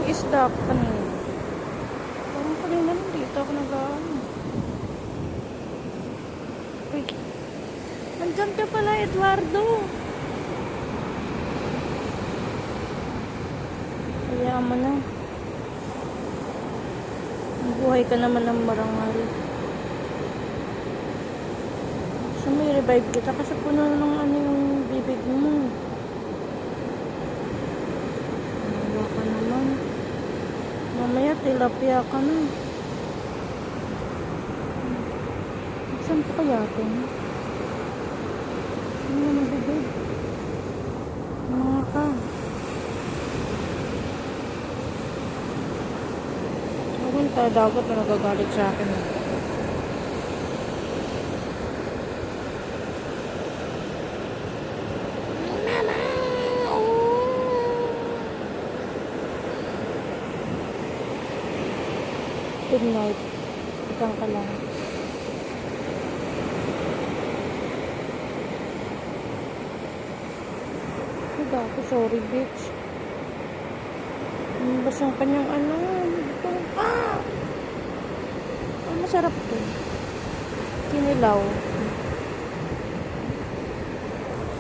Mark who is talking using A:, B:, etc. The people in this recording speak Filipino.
A: isda ako kanina. Parang kanina dito ako nag-ano. Uy. Nandyan ka pala, Eduardo. Kaya mo na. Buhay ka naman ng marangal. So may revive kita kasi puno ng ano yung bibig mo. Wala ka naman. Mamaya tilapia ka na. Saan pa kaya ito? Ano na bibig? Mga ka. Huwag tayo dapat na nagagalit sa akin. Good night. Ikang ka lang. Higa ako. Sorry, bitch. Basta ang kanyang ano. Ito. Ah! Masarap to. Kinilaw.